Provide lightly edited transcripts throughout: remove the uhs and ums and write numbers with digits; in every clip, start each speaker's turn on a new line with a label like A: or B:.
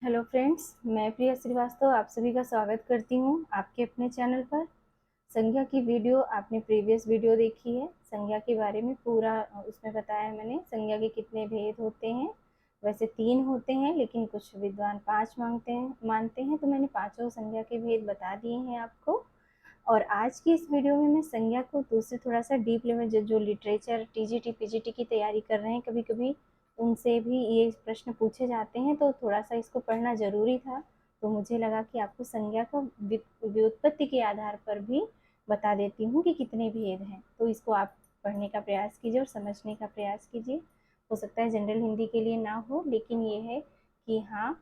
A: Hello friends, मैं प्रिया श्रीवास्तव आप सभी का स्वागत करती हूँ आपके अपने चैनल पर। संज्ञा की वीडियो आपने प्रीवियस वीडियो देखी है। संज्ञा के बारे में पूरा उसमें बताया है मैंने। संज्ञा के कितने भेद होते हैं, वैसे 3 होते हैं लेकिन कुछ विद्वान 5 मानते हैं, तो मैंने पाँचों संज्ञा के भेद बता दिए हैं आपको। और आज की इस वीडियो में मैं संज्ञा को दूसरे थोड़ा सा डीप लेवल जो लिटरेचर टीजीटी पीजीटी की तैयारी कर रहे हैं, कभी कभी उनसे भी ये प्रश्न पूछे जाते हैं, तो थोड़ा सा इसको पढ़ना ज़रूरी था। तो मुझे लगा कि आपको संज्ञा को व्युत्पत्ति के आधार पर भी बता देती हूँ कि कितने भेद हैं। तो इसको आप पढ़ने का प्रयास कीजिए और समझने का प्रयास कीजिए। हो सकता है जनरल हिंदी के लिए ना हो, लेकिन ये है कि हाँ,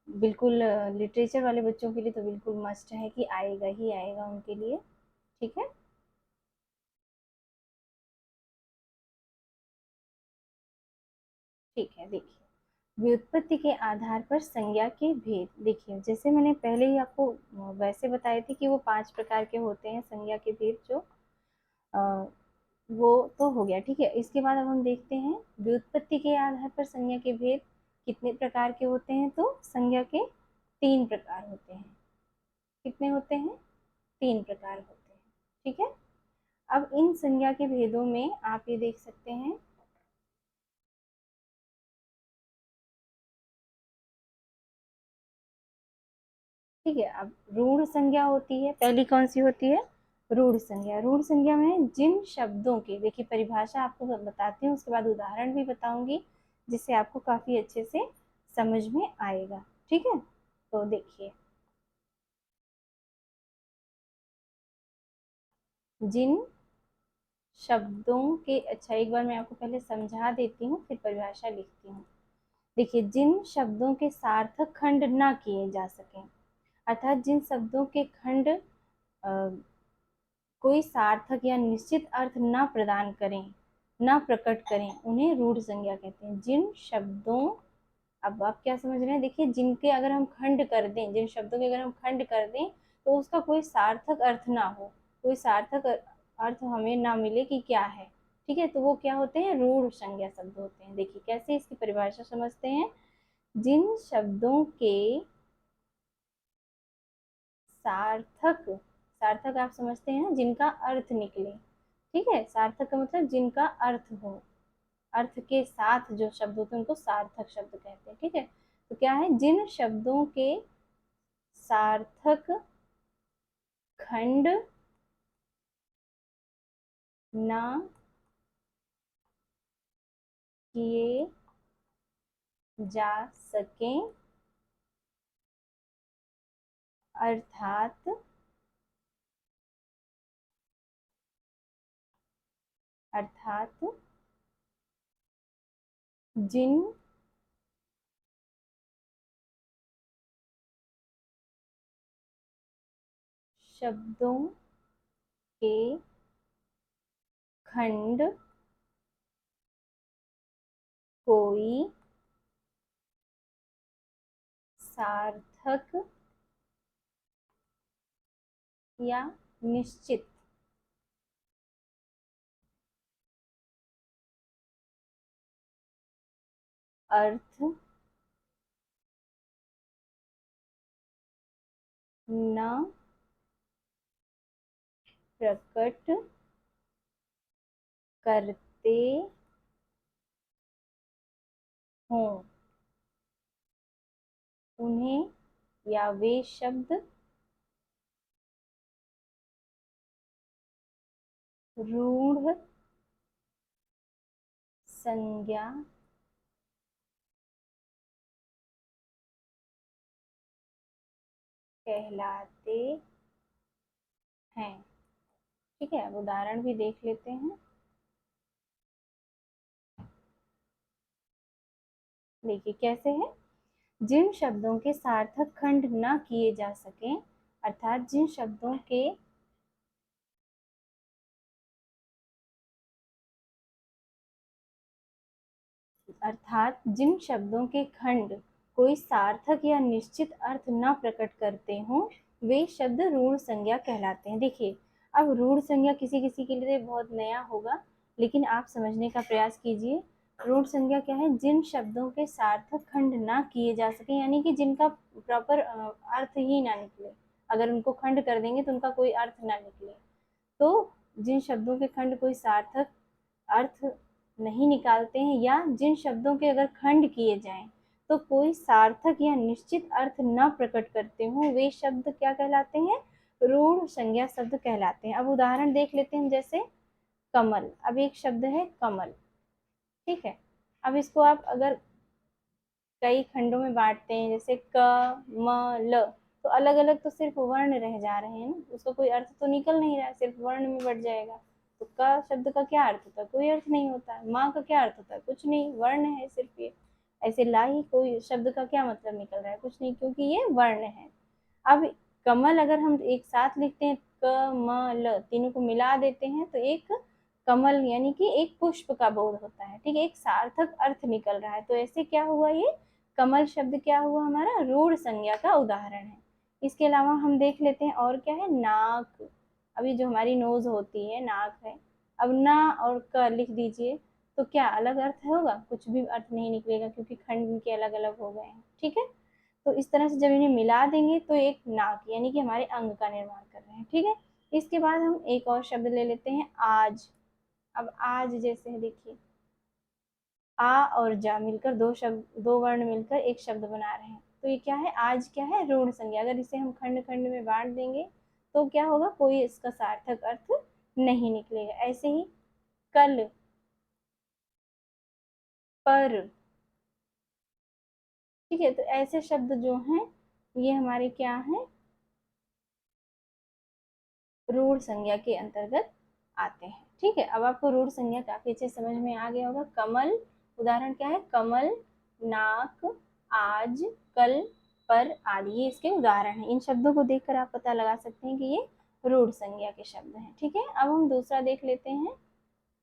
A: बिल्कुल लिटरेचर वाले बच्चों के लिए तो बिल्कुल मस्ट है कि आएगा ही आएगा उनके लिए। ठीक है, ठीक है। देखिए, व्युत्पत्ति के आधार पर संज्ञा के भेद। देखिए, जैसे मैंने पहले ही आपको वैसे बताए थे कि वो 5 प्रकार के होते हैं संज्ञा के भेद, जो अ, वो तो हो गया। ठीक है, इसके बाद अब हम देखते हैं व्युत्पत्ति के आधार पर संज्ञा के भेद कितने प्रकार के होते हैं। तो संज्ञा के 3 प्रकार होते हैं। कितने होते हैं? 3 प्रकार होते हैं। ठीक है, अब इन संज्ञा के भेदों में आप ये देख सकते हैं। ठीक है, अब रूढ़ संज्ञा होती है। पहली कौन सी होती है? रूढ़ संज्ञा। रूढ़ संज्ञा में जिन शब्दों के, देखिए परिभाषा आपको बताती हूँ, उसके बाद उदाहरण भी बताऊंगी, जिससे आपको काफी अच्छे से समझ में आएगा। ठीक है, तो देखिए, जिन शब्दों के, अच्छा एक बार मैं आपको पहले समझा देती हूँ फिर परिभाषा लिखती हूँ। देखिए, जिन शब्दों के सार्थक खंड ना किए जा सकें, अर्थात जिन शब्दों के खंड कोई सार्थक या निश्चित अर्थ न प्रदान करें, न प्रकट करें, उन्हें रूढ़ संज्ञा कहते हैं। जिन शब्दों, अब आप क्या समझ रहे हैं? देखिए, जिनके अगर हम खंड कर दें, जिन शब्दों के अगर हम खंड कर दें तो उसका कोई सार्थक अर्थ ना हो, कोई सार्थक अर्थ हमें ना मिले कि क्या है। ठीक है, तो वो क्या होते हैं? रूढ़ संज्ञा शब्द होते हैं। देखिए कैसे इसकी परिभाषा समझते हैं। जिन शब्दों के सार्थक, सार्थक आप समझते हैं ना, जिनका अर्थ निकले। ठीक है, सार्थक का मतलब जिनका अर्थ हो, अर्थ के साथ जो शब्द होते हैं उनको सार्थक शब्द कहते हैं। ठीक है, तो क्या है? जिन शब्दों के सार्थक खंड न किए जा सकें, अर्थात अर्थात जिन शब्दों के खंड कोई सार्थक या निश्चित अर्थ न प्रकट करते हों, उन्हें या वे शब्द रूढ़ संज्ञा कहलाते हैं। ठीक है, अब उदाहरण भी देख लेते हैं। देखिए कैसे है। जिन शब्दों के सार्थक खंड न किए जा सके, अर्थात जिन शब्दों के अर्थात जिन शब्दों के खंड कोई सार्थक या निश्चित अर्थ न प्रकट करते हों, वे शब्द रूढ़ संज्ञा कहलाते हैं। देखिए, अब रूढ़ संज्ञा किसी किसी के लिए बहुत नया होगा, लेकिन आप समझने का प्रयास कीजिए। रूढ़ संज्ञा क्या है? जिन शब्दों के सार्थक खंड ना किए जा सके, यानी कि जिनका प्रॉपर अर्थ ही ना निकले। अगर उनको खंड कर देंगे तो उनका कोई अर्थ ना निकले। तो जिन शब्दों के खंड कोई सार्थक अर्थ नहीं निकालते हैं, या जिन शब्दों के अगर खंड किए जाएं तो कोई सार्थक या निश्चित अर्थ न प्रकट करते हों, वे शब्द क्या कहलाते हैं? रूढ़ संज्ञा शब्द कहलाते हैं। अब उदाहरण देख लेते हैं, जैसे कमल। अब एक शब्द है कमल, ठीक है। अब इसको आप अगर कई खंडों में बांटते हैं, जैसे क म ल, तो अलग अलग तो सिर्फ वर्ण रह जा रहे हैं ना, उसका कोई अर्थ तो निकल नहीं रहा है, सिर्फ वर्ण में बढ़ जाएगा। तो क शब्द का क्या अर्थ होता है? कोई अर्थ नहीं होता है। माँ का क्या अर्थ होता है? कुछ नहीं, वर्ण है सिर्फ ये। ऐसे ला ही कोई शब्द का क्या मतलब निकल रहा है? कुछ नहीं, क्योंकि ये वर्ण है। अब कमल अगर हम एक साथ लिखते हैं, क म ल, तीनों को मिला देते हैं तो एक कमल यानी कि एक पुष्प का बोध होता है, ठीक है। एक सार्थक अर्थ निकल रहा है। तो ऐसे क्या हुआ? ये कमल शब्द क्या हुआ? हमारा रूढ़ संज्ञा का उदाहरण है। इसके अलावा हम देख लेते हैं और क्या है? नाक। अभी जो हमारी नोज होती है, नाक है। अब ना और क लिख दीजिए, तो क्या अलग अर्थ होगा? कुछ भी अर्थ नहीं निकलेगा, क्योंकि खंड इनके अलग अलग हो गए हैं, ठीक है। तो इस तरह से जब इन्हें मिला देंगे तो एक नाक यानी कि हमारे अंग का निर्माण कर रहे हैं, ठीक है। इसके बाद हम एक और शब्द ले लेते हैं, आज। अब आज जैसे है, देखिए, आ और जा मिलकर दो शब्द, दो वर्ण मिलकर एक शब्द बना रहे हैं। तो ये क्या है? आज क्या है? रूढ़ संज्ञा। अगर इसे हम खंड खंड में बांट देंगे तो क्या होगा? कोई इसका सार्थक अर्थ नहीं निकलेगा। ऐसे ही कल, पर, ठीक है। तो ऐसे शब्द जो हैं ये हमारे क्या हैं? रूढ़ संज्ञा के अंतर्गत आते हैं, ठीक है। अब आपको रूढ़ संज्ञा काफी अच्छे समझ में आ गया होगा। कमल, उदाहरण क्या है? कमल, नाक, आज, कल, पर आदि, ये इसके उदाहरण हैं। इन शब्दों को देखकर आप पता लगा सकते हैं कि ये रूढ़ संज्ञा के शब्द हैं, ठीक है। अब हम दूसरा देख लेते हैं।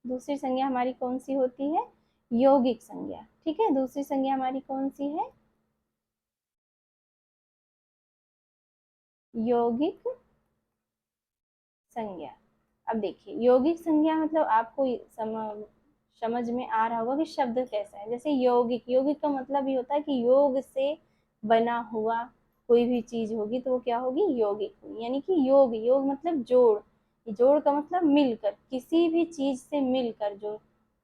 A: दूसरी संज्ञा हमारी कौन सी होती है? यौगिक संज्ञा, ठीक है। दूसरी संज्ञा हमारी कौन सी है? यौगिक संज्ञा। अब देखिए, यौगिक संज्ञा मतलब आपको समझ में आ रहा होगा कि शब्द कैसा है। जैसे यौगिक, यौगिक का मतलब ये होता है कि योग से बना हुआ कोई भी चीज होगी तो वो क्या होगी? यौगिक होगी। यानी कि योग, योग मतलब जोड़, जोड़ का मतलब मिलकर, किसी भी चीज से मिलकर जो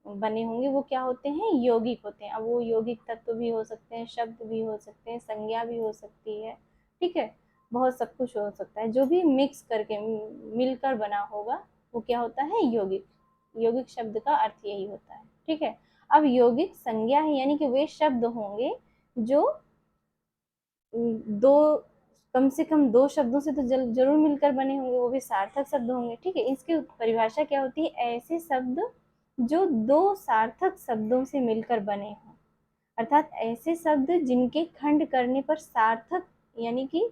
A: बने होंगे वो क्या होते हैं? यौगिक होते हैं। अब वो यौगिक तत्व भी हो सकते हैं, शब्द भी हो सकते हैं, संज्ञा भी हो सकती है, ठीक है। बहुत सब कुछ हो सकता है, जो भी मिक्स करके मिलकर बना होगा वो क्या होता है? यौगिक। यौगिक शब्द का अर्थ यही होता है, ठीक है। अब यौगिक संज्ञा है, यानी कि वे शब्द होंगे जो दो, कम से कम दो शब्दों से तो जरूर मिलकर बने होंगे, वो भी सार्थक शब्द होंगे, ठीक है। इसकी परिभाषा क्या होती है? ऐसे शब्द जो दो सार्थक शब्दों से मिलकर बने हों, अर्थात ऐसे शब्द जिनके खंड करने पर सार्थक यानी कि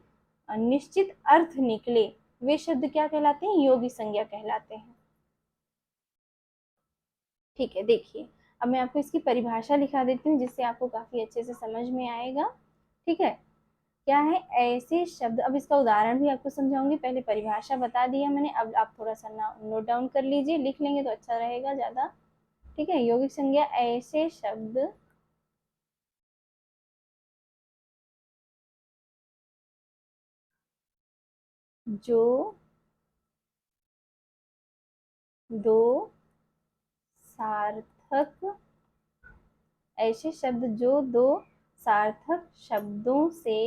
A: निश्चित अर्थ निकले, वे शब्द क्या कहलाते हैं? योगी संज्ञा कहलाते हैं, ठीक है। देखिए, अब मैं आपको इसकी परिभाषा लिखा देती हूँ, जिससे आपको काफी अच्छे से समझ में आएगा, ठीक है। क्या है? ऐसे शब्द, अब इसका उदाहरण भी आपको समझाऊंगी, पहले परिभाषा बता दिया मैंने, अब आप थोड़ा सा नोट डाउन कर लीजिए, लिख लेंगे तो अच्छा रहेगा ज्यादा, ठीक है। यौगिक संज्ञा ऐसे शब्द जो दो सार्थक, ऐसे शब्द जो दो सार्थक शब्दों से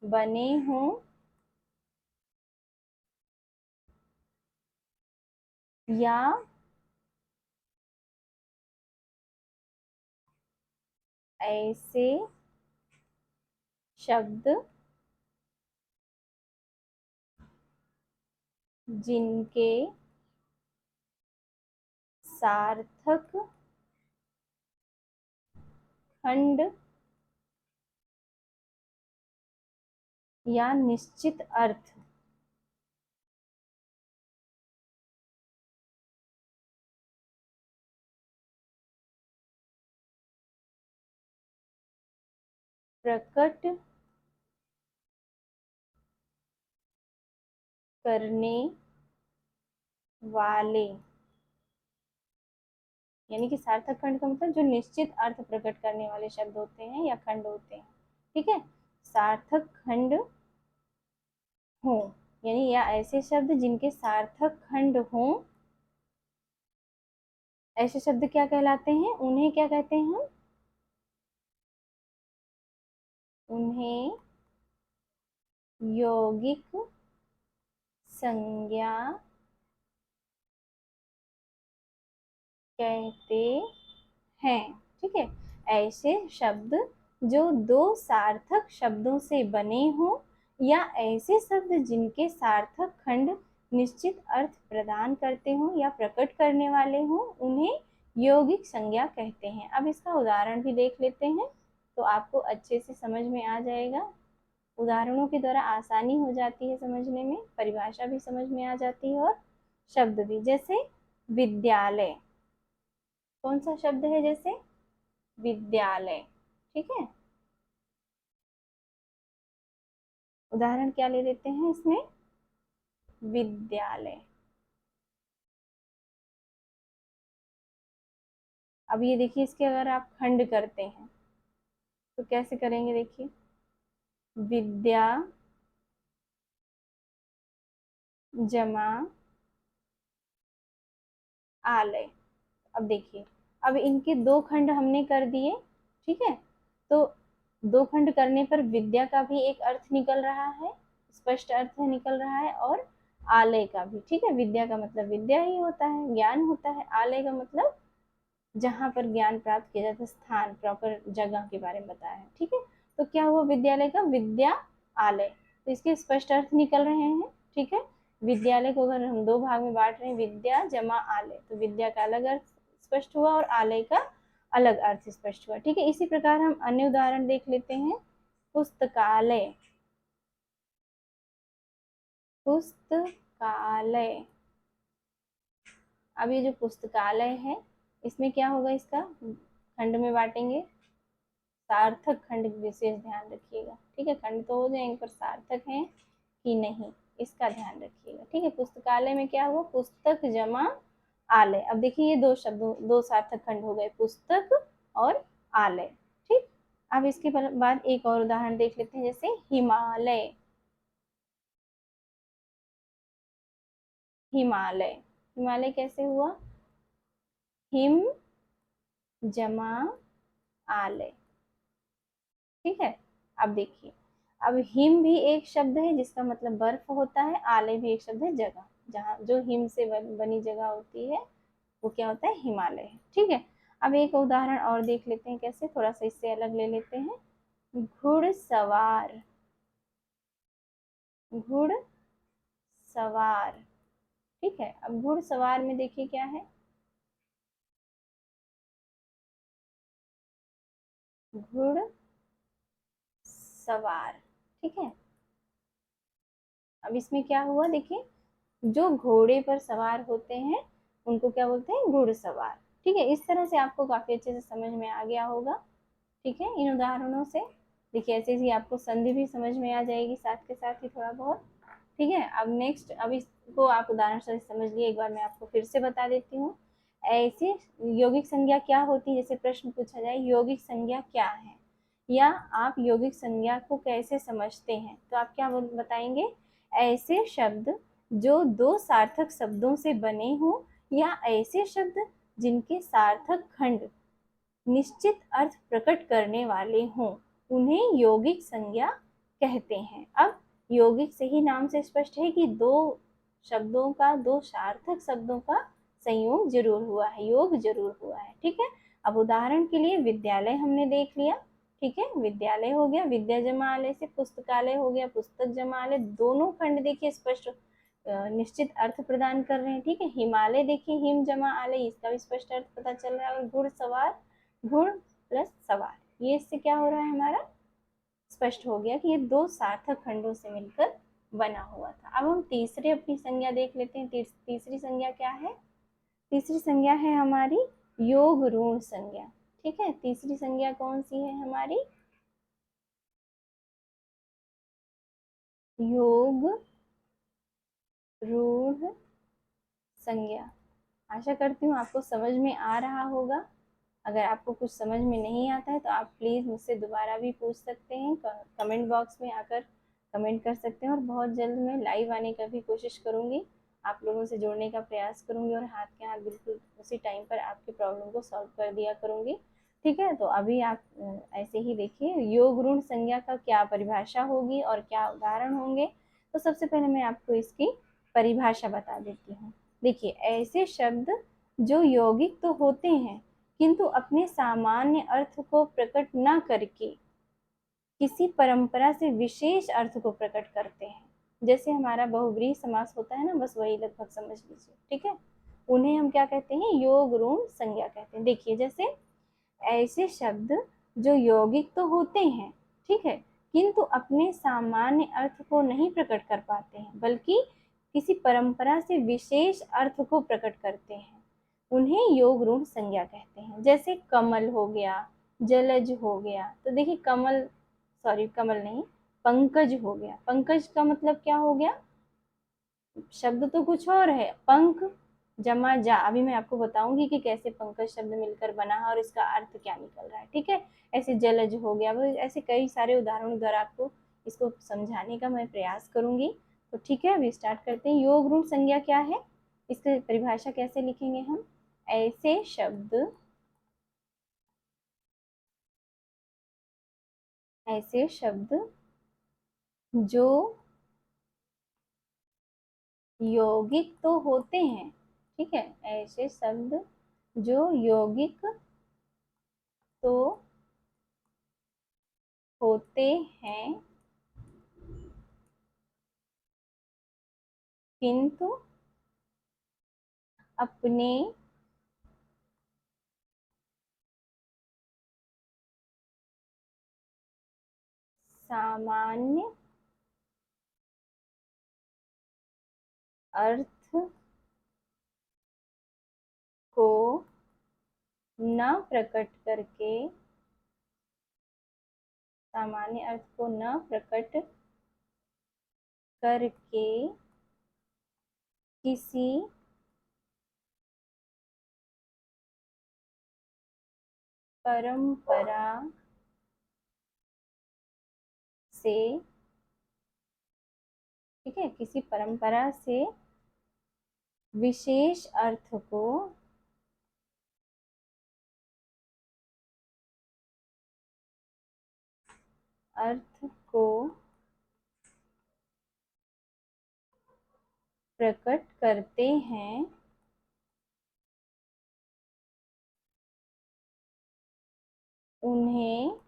A: बने हों या ऐसे शब्द जिनके सार्थक खंड या निश्चित अर्थ प्रकट करने वाले, यानी कि सार्थक खंड का मतलब जो निश्चित अर्थ प्रकट करने वाले शब्द होते हैं या खंड होते हैं, ठीक है। सार्थक खंड हो, यानी या ऐसे शब्द जिनके सार्थक खंड हो, ऐसे शब्द क्या कहलाते हैं, उन्हें क्या कहते हैं हम, उन्हें यौगिक संज्ञा कहते हैं, ठीक है। ऐसे शब्द जो दो सार्थक शब्दों से बने हों या ऐसे शब्द जिनके सार्थक खंड निश्चित अर्थ प्रदान करते हों या प्रकट करने वाले हों, उन्हें यौगिक संज्ञा कहते हैं। अब इसका उदाहरण भी देख लेते हैं तो आपको अच्छे से समझ में आ जाएगा। उदाहरणों के द्वारा आसानी हो जाती है समझने में, परिभाषा भी समझ में आ जाती है और शब्द भी। जैसे विद्यालय, कौन सा शब्द है, जैसे विद्यालय, ठीक है। उदाहरण क्या ले लेते हैं इसमें, विद्यालय। अब ये देखिए, इसके अगर आप खंड करते हैं तो कैसे करेंगे, देखिए विद्या जमा आलय। अब देखिए, अब इनके दो खंड हमने कर दिए, ठीक है। तो दो खंड करने पर विद्या का भी एक अर्थ निकल रहा है, स्पष्ट अर्थ निकल रहा है, और आलय का भी, ठीक है। विद्या का मतलब विद्या ही होता है, ज्ञान होता है। आलय का मतलब जहाँ पर ज्ञान प्राप्त किया जाता है, स्थान, प्रॉपर जगह के बारे में बताया है, ठीक है। तो क्या हुआ, विद्यालय का विद्या आलय, तो इसके स्पष्ट अर्थ निकल रहे हैं, ठीक है। विद्यालय को अगर हम दो भाग में बांट रहे हैं, विद्या जमा आलय, तो विद्या का अलग अर्थ स्पष्ट हुआ और आलय का अलग अर्थ स्पष्ट हुआ, ठीक है। इसी प्रकार हम अन्य उदाहरण देख लेते हैं। पुस्तकालय, पुस्तकालय। अब ये जो पुस्तकालय है, इसमें क्या होगा, इसका खंड में बांटेंगे, सार्थक खंड विशेष ध्यान रखिएगा, ठीक है। खंड तो हो जाएंगे पर सार्थक हैं कि नहीं, इसका ध्यान रखिएगा, ठीक है। पुस्तकालय में क्या हुआ, पुस्तक जमा आलय। अब देखिए, ये दो शब्दों, दो सार्थक खंड हो गए, पुस्तक और आलय, ठीक। अब इसके बाद एक और उदाहरण देख लेते हैं, जैसे हिमालय। हिमालय, हिमालय कैसे हुआ, हिम जमा आलय, ठीक है। अब देखिए, अब हिम भी एक शब्द है जिसका मतलब बर्फ होता है, आलय भी एक शब्द है जगह, जहाँ जो हिम से बनी जगह होती है वो क्या होता है, हिमालय है, ठीक है। अब एक उदाहरण और देख लेते हैं, कैसे, थोड़ा सा इससे अलग ले लेते हैं। घुड़सवार, घुड़सवार, ठीक है। अब घुड़सवार में देखिए क्या है, घुड़सवार, ठीक है। अब इसमें क्या हुआ, देखिए जो घोड़े पर सवार होते हैं उनको क्या बोलते हैं, घुड़सवार, ठीक है। इस तरह से आपको काफी अच्छे से समझ में आ गया होगा, ठीक है, इन उदाहरणों से। देखिए ऐसे ही आपको संधि भी समझ में आ जाएगी साथ के साथ ही थोड़ा बहुत, ठीक है। अब नेक्स्ट, अब इसको आप उदाहरण से समझ लिए, एक बार मैं आपको फिर से बता देती हूँ। ऐसे यौगिक संज्ञा क्या होती है, जैसे प्रश्न पूछा जाए यौगिक संज्ञा क्या है, या आप यौगिक संज्ञा को कैसे समझते हैं, तो आप क्या बताएंगे, ऐसे शब्द जो दो सार्थक शब्दों से बने हों या ऐसे शब्द जिनके सार्थक खंड निश्चित अर्थ प्रकट करने वाले हों, उन्हें यौगिक संज्ञा कहते हैं। अब यौगिक से ही नाम से स्पष्ट है कि दो शब्दों का, दो सार्थक शब्दों का संयोग जरूर हुआ है, योग जरूर हुआ है, ठीक है। अब उदाहरण के लिए विद्यालय हमने देख लिया, ठीक है, विद्यालय हो गया, विद्या जमा आलय से पुस्तकालय हो गया, पुस्तक जमा आलय, दोनों खंड देखिए स्पष्ट निश्चित अर्थ प्रदान कर रहे हैं, ठीक है। हिमालय देखिए, हिम जमा आलय, इसका भी स्पष्ट अर्थ पता चल रहा है। और घुड़सवार, घुड़ प्लस सवार, ये इससे क्या हो रहा है, हमारा स्पष्ट हो गया कि ये दो सार्थक खंडों से मिलकर बना हुआ था। अब हम तीसरे अपनी संज्ञा देख लेते हैं। तीसरी संज्ञा क्या है, तीसरी संज्ञा है हमारी योग ऋण संज्ञा, ठीक है। तीसरी संज्ञा कौन सी है हमारी, योग ऋण संज्ञा। आशा करती हूँ आपको समझ में आ रहा होगा। अगर आपको कुछ समझ में नहीं आता है तो आप प्लीज़ मुझसे दोबारा भी पूछ सकते हैं, कमेंट बॉक्स में आकर कमेंट कर सकते हैं। और बहुत जल्द मैं लाइव आने का भी कोशिश करूँगी, आप लोगों से जुड़ने का प्रयास करूँगी और हाथ के हाथ बिल्कुल उसी टाइम पर आपके प्रॉब्लम को सॉल्व कर दिया करूँगी। ठीक है, तो अभी आप ऐसे ही देखिए योग ऋण संज्ञा का क्या परिभाषा होगी और क्या उदाहरण होंगे। तो सबसे पहले मैं आपको इसकी परिभाषा बता देती हूँ। देखिए, ऐसे शब्द जो यौगिक तो होते हैं किंतु अपने सामान्य अर्थ को प्रकट न करके किसी परंपरा से विशेष अर्थ को प्रकट करते हैं। जैसे हमारा बहुव्रीहि समास होता है ना, बस वही लगभग समझ लीजिए। ठीक है, उन्हें हम क्या कहते हैं? योग ऋण संज्ञा कहते हैं। देखिए, जैसे ऐसे शब्द जो यौगिक तो होते हैं, ठीक है, किंतु अपने सामान्य अर्थ को नहीं प्रकट कर पाते हैं, बल्कि किसी परंपरा से विशेष अर्थ को प्रकट करते हैं, उन्हें योग ऋण संज्ञा कहते हैं। जैसे कमल हो गया, जलज हो गया। तो देखिए कमल नहीं, पंकज हो गया। पंकज का मतलब क्या हो गया? शब्द तो कुछ और है, पंख जमा जा। अभी मैं आपको बताऊंगी कि कैसे पंकज शब्द मिलकर बना है और इसका अर्थ क्या निकल रहा है। ठीक है, ऐसे जलज हो गया, ऐसे कई सारे उदाहरणों द्वारा आपको इसको समझाने का मैं प्रयास करूंगी। तो ठीक है, अभी स्टार्ट करते हैं। योग ऋण संज्ञा क्या है, इसकी परिभाषा कैसे लिखेंगे हम? ऐसे शब्द जो यौगिक तो होते हैं, ठीक है, ऐसे शब्द जो यौगिक तो होते हैं किंतु अपने सामान्य अर्थ को न प्रकट करके, सामान्य अर्थ को न प्रकट करके किसी परंपरा से, ठीक है, किसी परंपरा से विशेष अर्थ को प्रकट करते हैं, उन्हें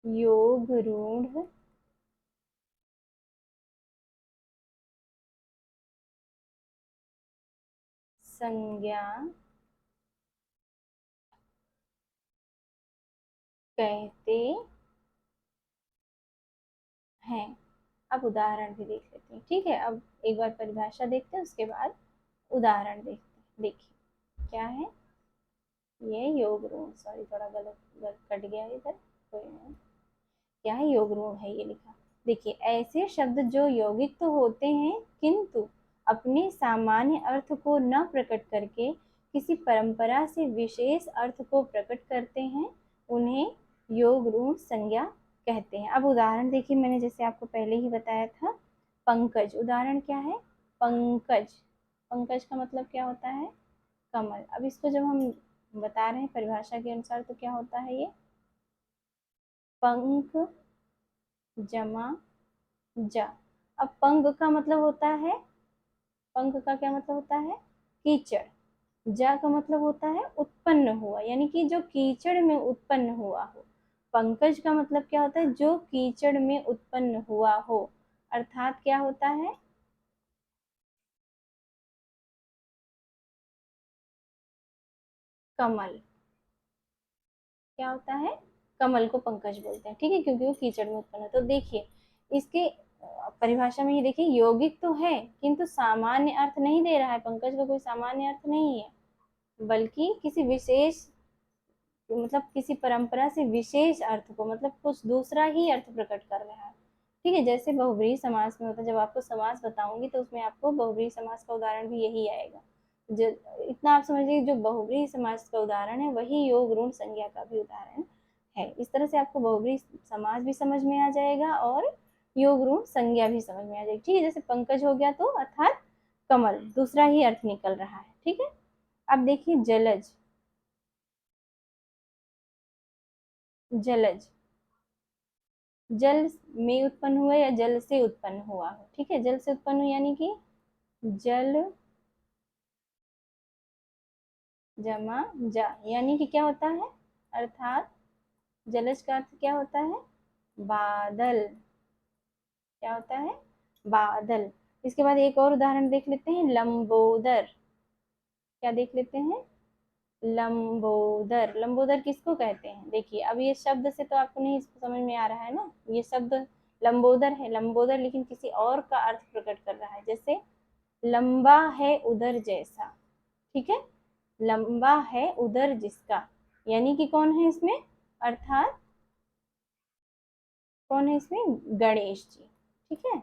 A: योग ऋण संज्ञा कहते हैं। अब उदाहरण भी देख लेते हैं। ठीक है, अब एक बार परिभाषा देखते हैं, उसके बाद उदाहरण देखते हैं। देखिए क्या है ये योग ऋण, सॉरी थोड़ा गलत कट गया इधर, कोई नहीं। क्या है? योग ऋण है ये लिखा। देखिए, ऐसे शब्द जो यौगिक तो होते हैं किंतु अपने सामान्य अर्थ को न प्रकट करके किसी परंपरा से विशेष अर्थ को प्रकट करते हैं, उन्हें योग ऋण संज्ञा कहते हैं। अब उदाहरण देखिए, मैंने जैसे आपको पहले ही बताया था, पंकज। उदाहरण क्या है? पंकज। पंकज का मतलब क्या होता है? कमल। अब इसको जब हम बता रहे हैं परिभाषा के अनुसार तो क्या होता है? ये पंख जमा जा। अब पंख का मतलब होता है, पंख का क्या मतलब होता है? कीचड़। जा का मतलब होता है उत्पन्न हुआ, यानी कि जो कीचड़ में उत्पन्न हुआ हो। पंकज का मतलब क्या होता है? जो कीचड़ में उत्पन्न हुआ हो, अर्थात क्या होता है? कमल। क्या होता है? कमल को पंकज बोलते हैं। ठीक है, क्योंकि वो कीचड़ में उत्पन्न है। तो देखिए इसके परिभाषा में, ये देखिए यौगिक तो है किंतु सामान्य अर्थ नहीं दे रहा है। पंकज का कोई सामान्य अर्थ नहीं है, बल्कि किसी विशेष, मतलब किसी परंपरा से विशेष अर्थ को, मतलब कुछ दूसरा ही अर्थ प्रकट कर रहा है। ठीक है। जैसे बहुव्रीहि समास में होता है, जब आपको समास बताऊंगी तो उसमें आपको बहुव्रीहि समास का उदाहरण भी यही आएगा। इतना आप समझिए, जो बहुव्रीहि समास का उदाहरण है वही योग ऋण संज्ञा का भी उदाहरण है। इस तरह से आपको बहुव्रीहि समास भी समझ में आ जाएगा और योग ऋण संज्ञा भी समझ में आ जाएगी। ठीक है, जैसे पंकज हो गया तो अर्थात कमल, दूसरा ही अर्थ निकल रहा है। ठीक है, अब देखिए जलज। जलज जल में उत्पन्न हुआ या जल से उत्पन्न हुआ हो। ठीक है, जल से उत्पन्न हुआ यानी कि जल जमा जा, यानी कि क्या होता है, अर्थात जलज का अर्थ क्या होता है, बादल। क्या होता है, बादल। इसके बाद एक और उदाहरण देख लेते हैं, लंबोदर। क्या देख लेते हैं, लंबोदर। लंबोदर किसको कहते हैं, देखिए अब ये शब्द से तो आपको नहीं समझ में आ रहा है ना, ये शब्द लंबोदर है, लंबोदर लेकिन किसी और का अर्थ प्रकट कर रहा है। जैसे लंबा है उदर जैसा। ठीक है, लंबा है उदर जिसका, यानी कि कौन है इसमें, अर्थात कौन है इसमें, गणेश जी। ठीक है,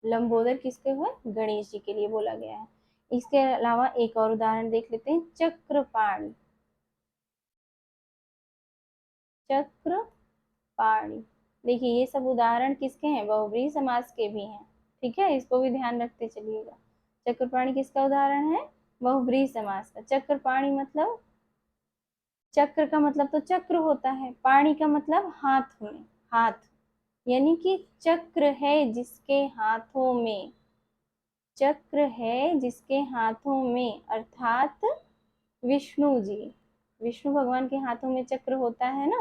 A: लंबोदर किसके हुए, गणेश जी के लिए बोला गया है। इसके अलावा एक और उदाहरण देख लेते हैं, चक्रपाणी। चक्रपाणी, देखिए ये सब उदाहरण किसके हैं, बहुव्रीहि समास के भी हैं। ठीक है, इसको भी ध्यान रखते चलिएगा। चक्रपाणी किसका उदाहरण है, बहुव्रीहि समास का। चक्रपाणी मतलब, चक्र का मतलब तो चक्र होता है, पाणी का मतलब हाथ में, हाथ, यानी कि चक्र है जिसके हाथों में, चक्र है जिसके हाथों में, अर्थात विष्णु जी। विष्णु भगवान के हाथों में चक्र होता है ना।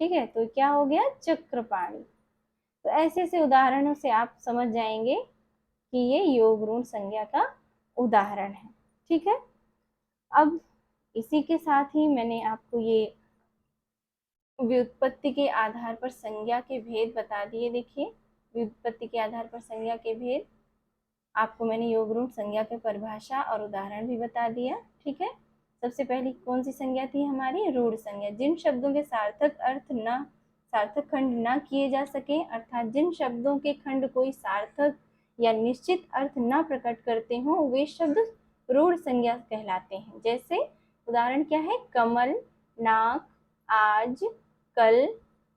A: ठीक है, तो क्या हो गया, चक्रपाणी। तो ऐसे ऐसे उदाहरणों से आप समझ जाएंगे कि ये योग ऋण संज्ञा का उदाहरण है। ठीक है, अब इसी के साथ ही मैंने आपको ये व्युत्पत्ति के आधार पर संज्ञा के भेद बता दिए। देखिए, व्युत्पत्ति के आधार पर संज्ञा के भेद आपको मैंने योग ऋण संज्ञा की परिभाषा और उदाहरण भी बता दिया। ठीक है, सबसे पहली कौन सी संज्ञा थी हमारी, रूढ़ संज्ञा। जिन शब्दों के सार्थक अर्थ न, सार्थक खंड न किए जा सके, अर्थात जिन शब्दों के खंड कोई सार्थक या निश्चित अर्थ न प्रकट करते हो, वे शब्द रूढ़ संज्ञा कहलाते हैं। जैसे उदाहरण क्या है, कमल, नाक, आज, कल,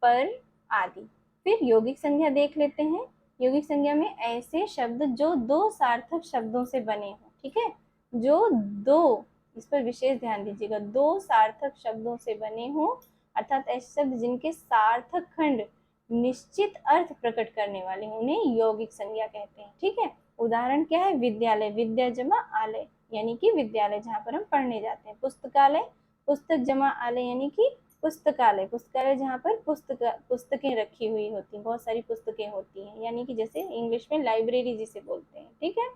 A: पर आदि। फिर यौगिक संज्ञा देख लेते हैं। यौगिक संज्ञा में ऐसे शब्द जो दो सार्थक शब्दों से बने हो। ठीक है, जो दो, इस पर विशेष ध्यान दीजिएगा, दो सार्थक शब्दों से बने हो, अर्थात ऐसे शब्द जिनके सार्थक खंड निश्चित अर्थ प्रकट करने वाले हैं, उन्हें यौगिक संज्ञा कहते हैं। ठीक है, उदाहरण क्या है, विद्यालय, विद्या जमा आलय, यानी कि विद्यालय जहाँ पर हम पढ़ने जाते हैं। पुस्तकालय, पुस्तक जमा आलय, यानी कि पुस्तकालय, पुस्तकालय जहाँ पर पुस्तकें रखी हुई होती हैं, बहुत सारी पुस्तकें होती हैं, यानी कि जैसे इंग्लिश में लाइब्रेरी जिसे बोलते हैं। ठीक है,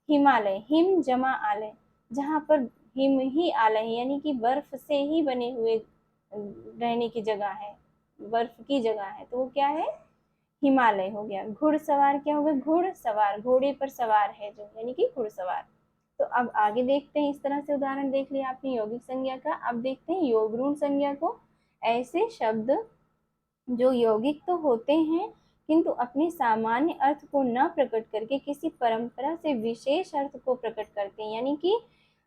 A: हिमालय, हिम जमा आलय, जहाँ पर हिम ही आलय है, यानी कि बर्फ से ही बने हुए रहने की जगह है, बर्फ की जगह है, तो वो क्या है, हिमालय हो गया। घुड़सवार क्या होगा, घुड़सवार, घोड़े पर सवार है जो, यानी कि घुड़सवार। तो अब आगे देखते हैं, इस तरह से उदाहरण देख लिया आपने यौगिक संज्ञा का। अब देखते हैं योग ऋण संज्ञा को। ऐसे शब्द जो यौगिक तो होते हैं किंतु अपने सामान्य अर्थ को न प्रकट करके किसी परंपरा से विशेष अर्थ को प्रकट करते हैं, यानी कि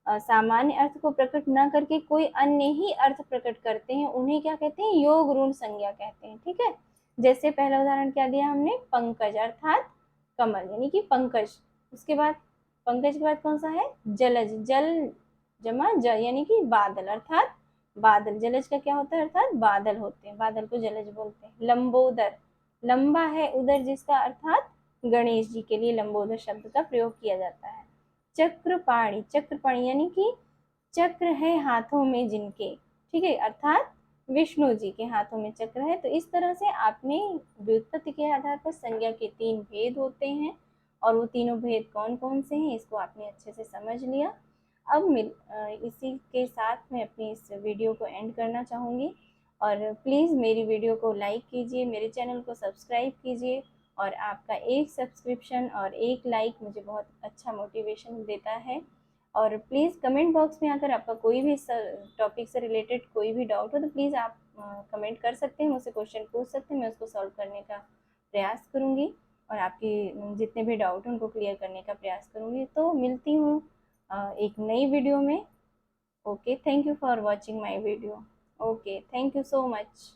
A: सामान्य अर्थ को प्रकट न करके कोई अन्य ही अर्थ प्रकट करते हैं, उन्हें क्या कहते हैं, योग ऋण संज्ञा कहते हैं। ठीक है, जैसे पहला उदाहरण क्या दिया हमने, पंकज अर्थात कमल, यानी कि पंकज। उसके बाद पंकज के बाद कौन सा है, जलज, जल जमा ज, यानी कि बादल, अर्थात बादल। जलज का क्या होता है, अर्थात बादल होते हैं, बादल को जलज बोलते हैं। लंबोदर, लंबा है उदर जिसका, अर्थात गणेश जी के लिए लंबोदर शब्द का प्रयोग किया जाता है। चक्रपाणी, चक्रपाणी यानी कि चक्र है हाथों में जिनके। ठीक है, अर्थात विष्णु जी के हाथों में चक्र है। तो इस तरह से आपने व्युत्पत्ति के आधार पर संज्ञा के 3 भेद होते हैं, और वो तीनों भेद कौन कौन से हैं इसको आपने अच्छे से समझ लिया। अब इसी के साथ मैं अपनी इस वीडियो को एंड करना चाहूँगी, और प्लीज़ मेरी वीडियो को लाइक कीजिए, मेरे चैनल को सब्सक्राइब कीजिए, और आपका एक सब्सक्रिप्शन और एक लाइक मुझे बहुत अच्छा मोटिवेशन देता है। और प्लीज़ कमेंट बॉक्स में अगर आपका कोई भी टॉपिक से रिलेटेड कोई भी डाउट हो तो प्लीज़ आप कमेंट कर सकते हैं, मुझसे क्वेश्चन पूछ सकते हैं, मैं उसको सॉल्व करने का प्रयास करूँगी और आपकी जितने भी डाउट हैं उनको क्लियर करने का प्रयास करूँगी। तो मिलती हूँ एक नई वीडियो में। Okay, thank you for watching my video. Okay, thank you so much.